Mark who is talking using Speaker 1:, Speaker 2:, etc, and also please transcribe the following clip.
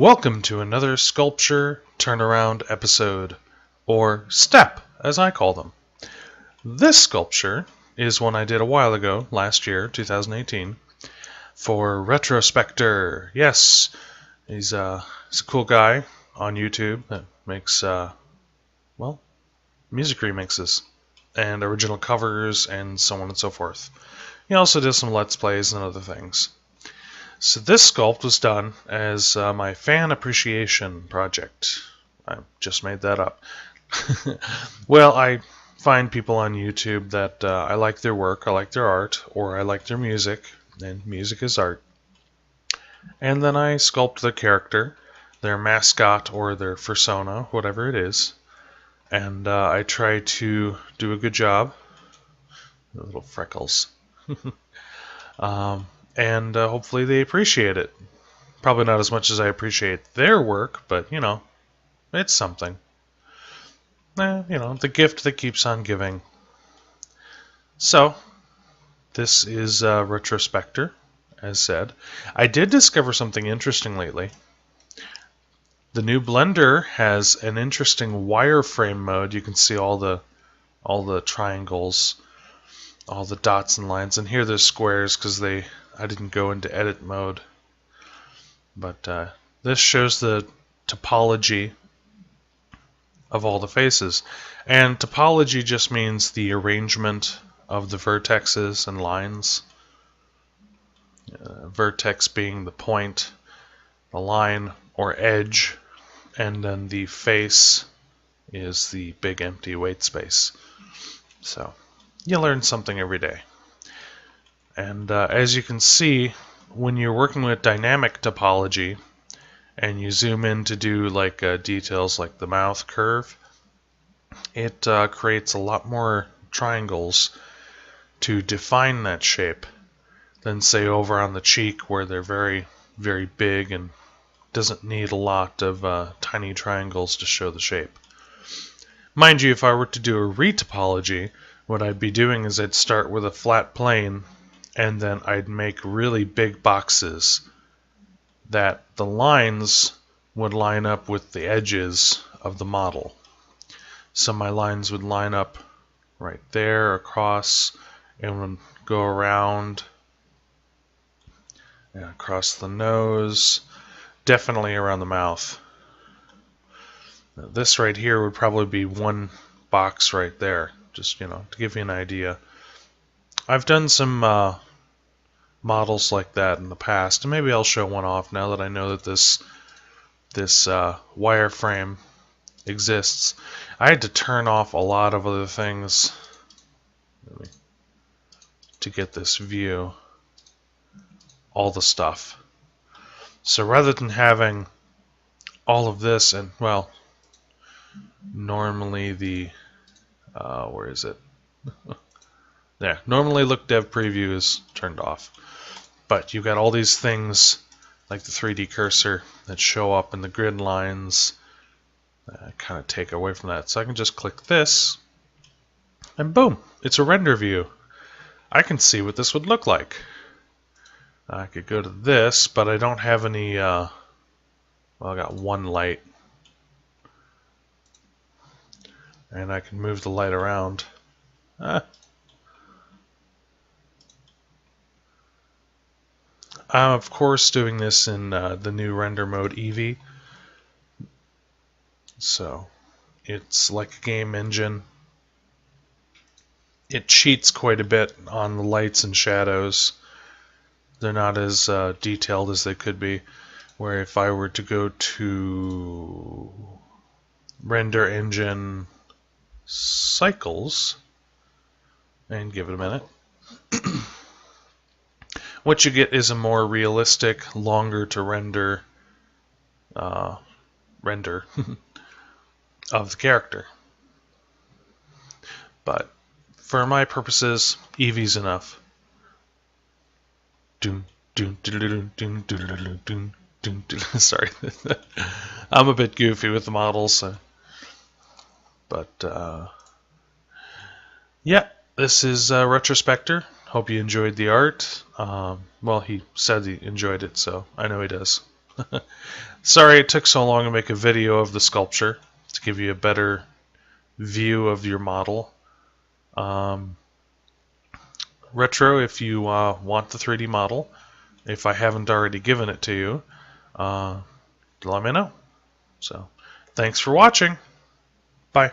Speaker 1: Welcome to another sculpture turnaround episode, or step, as I call them. This sculpture is one I did a while ago, last year, 2018, for Specter. Yes, he's a cool guy on YouTube that makes, music remixes and original covers and so on and so forth. He also does some Let's Plays and other things. So this sculpt was done as my fan appreciation project. I just made that up. Well, I find people on YouTube that I like their work, I like their art, or I like their music, and music is art. And then I sculpt the character, their mascot or their persona, whatever it is. And I try to do a good job. The little freckles. And hopefully they appreciate it. Probably not as much as I appreciate their work, but, you know, it's something. The gift that keeps on giving. So, this is Retrospecter, as said. I did discover something interesting lately. The new Blender has an interesting wireframe mode. You can see all the triangles, all the dots and lines, and here there's squares because I didn't go into edit mode. But this shows the topology of all the faces. And topology just means the arrangement of the vertexes and lines. Vertex being the point, the line or edge, and then the face is the big empty white space. So you learn something every day. And as you can see, when you're working with dynamic topology and you zoom in to do like details like the mouth curve, it creates a lot more triangles to define that shape than say over on the cheek where they're very, very big and doesn't need a lot of tiny triangles to show the shape. Mind you, if I were to do a retopology, what I'd be doing is I'd start with a flat plane and then I'd make really big boxes that the lines would line up with the edges of the model. So my lines would line up right there across and would go around and across the nose, definitely around the mouth. Now, this right here would probably be one box right there, just to give you an idea. I've done some models like that in the past, and maybe I'll show one off now that I know that this wireframe exists. I had to turn off a lot of other things to get this view, all the stuff. So rather than having all of this, and well, normally the where is it? Yeah, normally Look Dev Preview is turned off. But you've got all these things like the 3D cursor that show up in the grid lines. Kind of take away from that. So I can just click this and boom, it's a render view. I can see what this would look like. I could go to this, but I don't have any, well, I got one light. And I can move the light around. I'm of course doing this in the new render mode Eevee. So it's like a game engine. It cheats quite a bit on the lights and shadows. They're not as detailed as they could be. Where if I were to go to render engine cycles and give it a minute, what you get is a more realistic, longer to render render of the character. But for my purposes, Eevee's enough. Sorry, I'm a bit goofy with the models, but yeah, this is Retrospecter. Hope you enjoyed the art. Well, he said he enjoyed it, so I know he does. Sorry it took so long to make a video of the sculpture to give you a better view of your model. Retro, if you want the 3D model, if I haven't already given it to you, let me know. So, thanks for watching. Bye.